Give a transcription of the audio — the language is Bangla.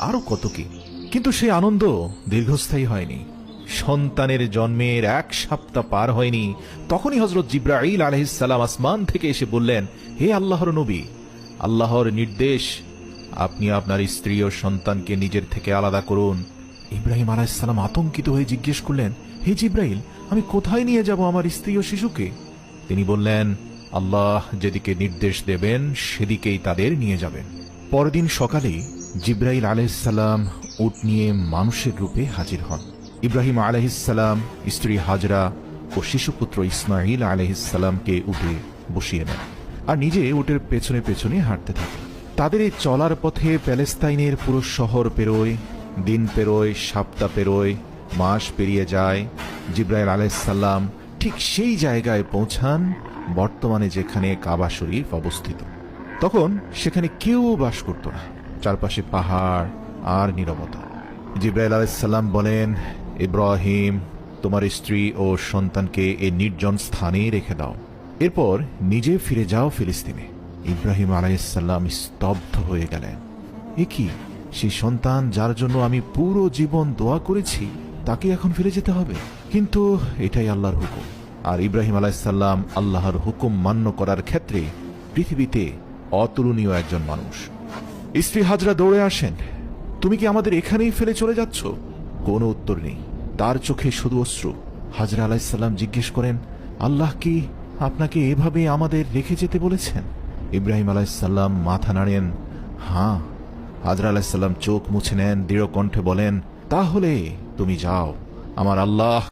আরো কত কি। কিন্তু সেই আনন্দ দীর্ঘস্থায়ী হয়নি। সন্তানের জন্মের 1 সপ্তাহ পার হয়নি, তখনই হযরত জিবরাইল আলাইহিস সালাম আসমান থেকে এসে বললেন, হে আল্লাহর নবী, আল্লাহর নির্দেশ, আপনি আপনার স্ত্রী ও সন্তানকে নিজের থেকে আলাদা করুন। ইব্রাহিম আলাইহিস সালাম আতঙ্কিত হয়ে জিজ্ঞেস করলেন, হে জিবরাইল, আমি কোথায় নিয়ে যাব আমার স্ত্রী ও শিশুকে? তিনি বললেন, আল্লাহ যেদিকে নির্দেশ দেবেন সেদিকেই তাদের নিয়ে যাবেন। পরদিন সকালেই জিবরাইল আলাইহিস সালাম উট নিয়ে মানুষের রূপে হাজির হন। ইব্রাহিম আলাইহিস সালাম স্ত্রী হাজরা ও শিশুপুত্র ইসমাইল আলাইহিস সালামকে উঠে বসিয়ে নেন আর নিজে উটের পেছনে পেছনে হাঁটতে থাকে। তাদের এই চলার পথে প্যালেস্তাইনের পুরো শহর পেরোয়, দিন পেরোয়, সপ্তাহ পেরোয়, মাস পেরিয়ে যায়। জিবরাইল আলাইহিস সালাম ঠিক সেই জায়গায় পৌঁছান বর্তমানে যেখানে কাবা শরীফ অবস্থিত। তখন সেখানে কেউ বাস করত না, চারপাশে পাহাড় আর নীরবতা। জিবরাইল আলাইহিস সালাম বলেন, ইব্রাহিম, তোমার স্ত্রী ও সন্তানকে এই নির্জন স্থানে রেখে দাও, এরপর নিজে ফিরে যাও ফিলিস্তিনে। ইব্রাহিম আলাইহিস সালাম স্তব্ধ হয়ে গেলেন। এ কি, সেই সন্তান যার জন্য আমি পুরো জীবন দোয়া করেছি তাকে এখন ফিরে যেতে হবে? কিন্তু এটাই আল্লাহর হুকুম, আর ইব্রাহিম আলাইহিস সালাম আল্লাহর হুকুম মান্য করার ক্ষেত্রে পৃথিবীতে অতুলনীয় একজন মানুষ। স্ত্রী হাজরা দৌড়ে আসেন, তুমি কি আমাদের এখানেই ফেলে চলে যাচ্ছ? কোনো উত্তর নেই, তার চোখে শুধু অশ্রু। হাজরা আলাইহিস সালাম জিজ্ঞেস করেন, আল্লাহ কি আপনাকে এভাবে আমাদের রেখে যেতে বলেছেন? ইব্রাহিম আলাইহিস সালাম মাথা নাড়েন, হ্যাঁ। হাজরা আলাইহিস সালাম চোখ মুছে নেন, দৃঢ় কণ্ঠে বলেন, তাহলে তুমি যাও, আমার আল্লাহ